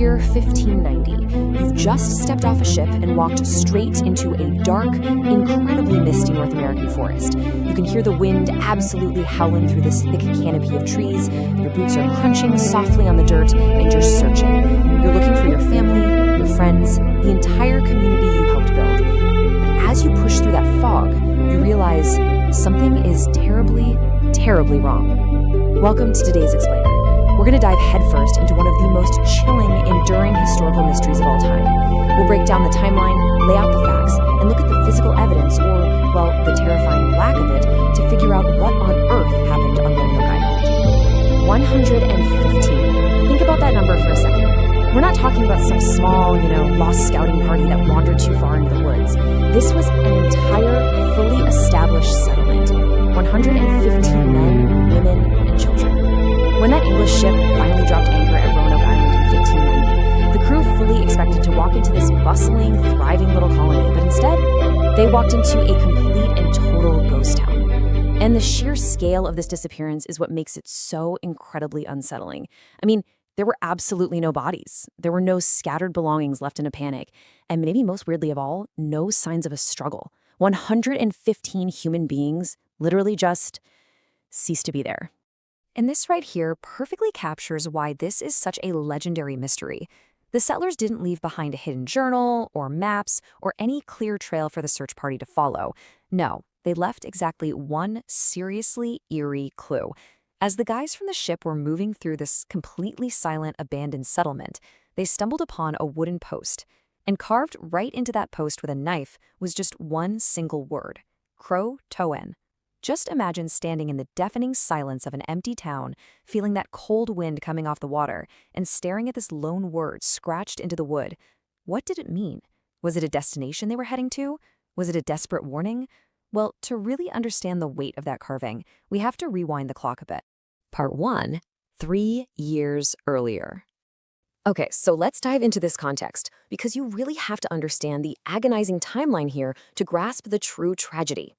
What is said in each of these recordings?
year 1590. You've just stepped off a ship and walked straight into a dark, incredibly misty North American forest. You can hear the wind absolutely howling through this thick canopy of trees. Your boots are crunching softly on the dirt, and you're searching. You're looking for your family, your friends, the entire community you helped build. But as you push through that fog, you realize something is terribly, terribly wrong. Welcome to today's Explainer. We're going to dive headfirst into one of the most chilling, enduring historical mysteries of all time. We'll break down the timeline, lay out the facts, and look at the physical evidence, or, well, the terrifying lack of it, to figure out what on earth happened on Roanoke Island. 115. Think about that number for a second. We're not talking about some small, lost scouting party that wandered too far into the woods. This was an entire, fully established settlement. 115 men, women, and children. When that English ship finally dropped anchor at Roanoke Island in 1590, the crew fully expected to walk into this bustling, thriving little colony, but instead, they walked into a complete and total ghost town. And the sheer scale of this disappearance is what makes it so incredibly unsettling. I mean, there were absolutely no bodies. There were no scattered belongings left in a panic. And maybe most weirdly of all, no signs of a struggle. 115 human beings literally just ceased to be there. And this right here perfectly captures why this is such a legendary mystery. The settlers didn't leave behind a hidden journal or maps or any clear trail for the search party to follow. No, they left exactly one seriously eerie clue. As the guys from the ship were moving through this completely silent, abandoned settlement, they stumbled upon a wooden post. And carved right into that post with a knife was just one single word: Croatoan. Just imagine standing in the deafening silence of an empty town, feeling that cold wind coming off the water, and staring at this lone word scratched into the wood. What did it mean? Was it a destination they were heading to? Was it a desperate warning? Well, to really understand the weight of that carving, we have to rewind the clock a bit. Part 1, 3 years earlier. Okay, so let's dive into this context, because you really have to understand the agonizing timeline here to grasp the true tragedy.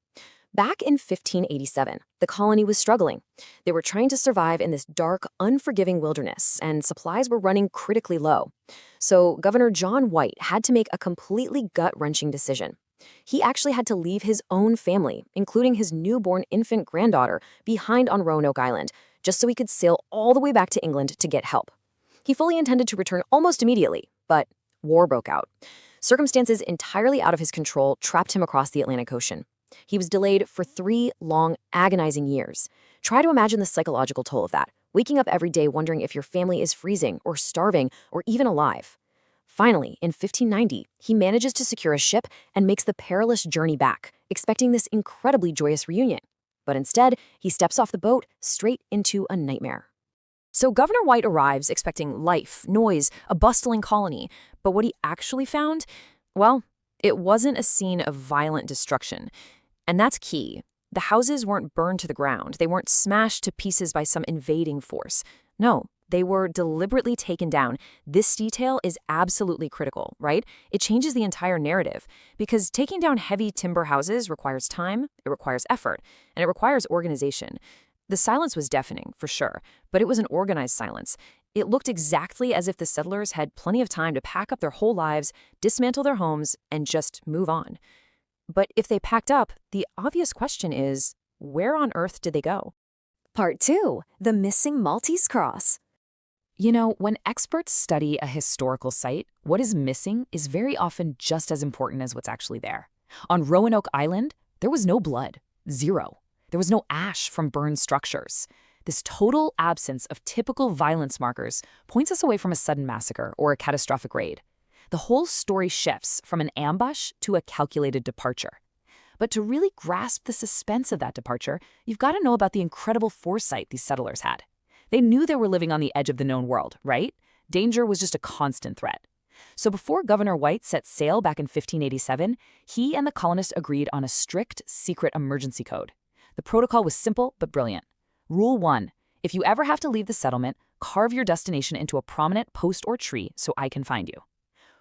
Back in 1587, the colony was struggling. They were trying to survive in this dark, unforgiving wilderness, and supplies were running critically low. So Governor John White had to make a completely gut-wrenching decision. He actually had to leave his own family, including his newborn infant granddaughter, behind on Roanoke Island, just so he could sail all the way back to England to get help. He fully intended to return almost immediately, but war broke out. Circumstances entirely out of his control trapped him across the Atlantic Ocean. He was delayed for 3 long, agonizing years. Try to imagine the psychological toll of that, waking up every day wondering if your family is freezing or starving or even alive. Finally, in 1590, he manages to secure a ship and makes the perilous journey back, expecting this incredibly joyous reunion. But instead, he steps off the boat straight into a nightmare. So Governor White arrives expecting life, noise, a bustling colony. But what he actually found? Well, it wasn't a scene of violent destruction. And that's key. The houses weren't burned to the ground. They weren't smashed to pieces by some invading force. No, they were deliberately taken down. This detail is absolutely critical, right? It changes the entire narrative, because taking down heavy timber houses requires time, it requires effort, and it requires organization. The silence was deafening, for sure, but it was an organized silence. It looked exactly as if the settlers had plenty of time to pack up their whole lives, dismantle their homes, and just move on. But if they packed up, the obvious question is, where on earth did they go? Part 2, the missing Maltese cross. When experts study a historical site, what is missing is very often just as important as what's actually there. On Roanoke Island, there was no blood, 0. There was no ash from burned structures. This total absence of typical violence markers points us away from a sudden massacre or a catastrophic raid. The whole story shifts from an ambush to a calculated departure. But to really grasp the suspense of that departure, you've got to know about the incredible foresight these settlers had. They knew they were living on the edge of the known world, right? Danger was just a constant threat. So before Governor White set sail back in 1587, he and the colonists agreed on a strict, secret emergency code. The protocol was simple but brilliant. Rule 1, if you ever have to leave the settlement, carve your destination into a prominent post or tree so I can find you.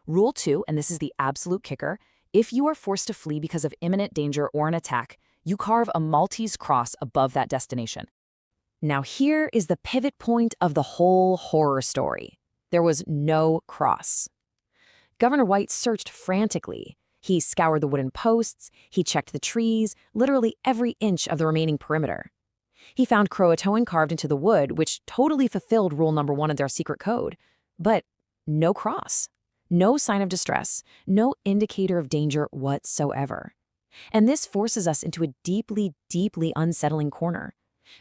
Rule 2, and this is the absolute kicker, if you are forced to flee because of imminent danger or an attack, you carve a Maltese cross above that destination. Now here is the pivot point of the whole horror story. There was no cross. Governor White searched frantically. He scoured the wooden posts, he checked the trees, literally every inch of the remaining perimeter. He found Croatoan carved into the wood, which totally fulfilled rule number 1 of their secret code. But no cross. No sign of distress. No indicator of danger whatsoever. And this forces us into a deeply, deeply unsettling corner.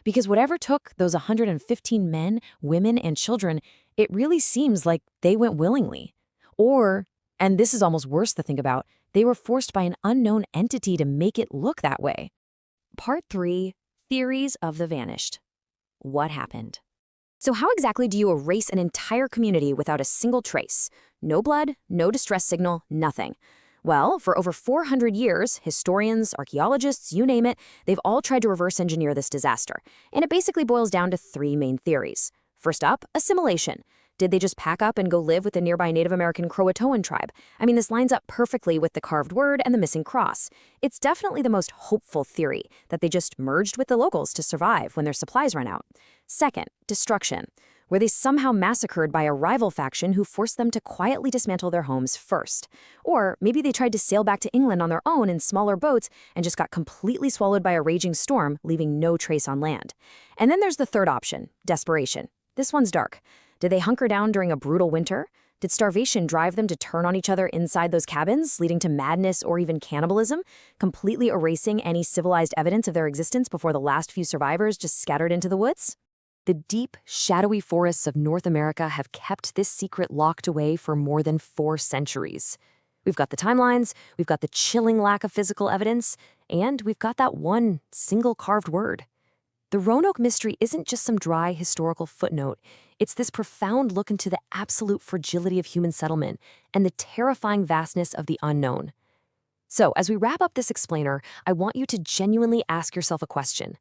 Because whatever took those 115 men, women, and children, it really seems like they went willingly. Or, and this is almost worse to think about, they were forced by an unknown entity to make it look that way. Part 3. Theories of the Vanished. What happened? So how exactly do you erase an entire community without a single trace? No blood, no distress signal, nothing. Well, for over 400 years, historians, archaeologists, you name it, they've all tried to reverse engineer this disaster. And it basically boils down to 3 main theories. First up, assimilation. Did they just pack up and go live with the nearby Native American Croatoan tribe? I mean, this lines up perfectly with the carved word and the missing cross. It's definitely the most hopeful theory, that they just merged with the locals to survive when their supplies ran out. Second, destruction. Were they somehow massacred by a rival faction who forced them to quietly dismantle their homes first? Or maybe they tried to sail back to England on their own in smaller boats and just got completely swallowed by a raging storm, leaving no trace on land. And then there's the third option, desperation. This one's dark. Did they hunker down during a brutal winter? Did starvation drive them to turn on each other inside those cabins, leading to madness or even cannibalism, completely erasing any civilized evidence of their existence before the last few survivors just scattered into the woods? The deep, shadowy forests of North America have kept this secret locked away for more than 4 centuries. We've got the timelines, we've got the chilling lack of physical evidence, and we've got that one single carved word. The Roanoke mystery isn't just some dry historical footnote. It's this profound look into the absolute fragility of human settlement and the terrifying vastness of the unknown. So, as we wrap up this explainer, I want you to genuinely ask yourself a question.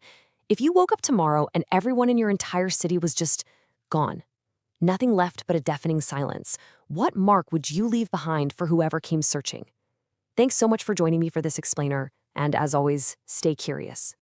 If you woke up tomorrow and everyone in your entire city was just gone, nothing left but a deafening silence, what mark would you leave behind for whoever came searching? Thanks so much for joining me for this explainer, and as always, stay curious.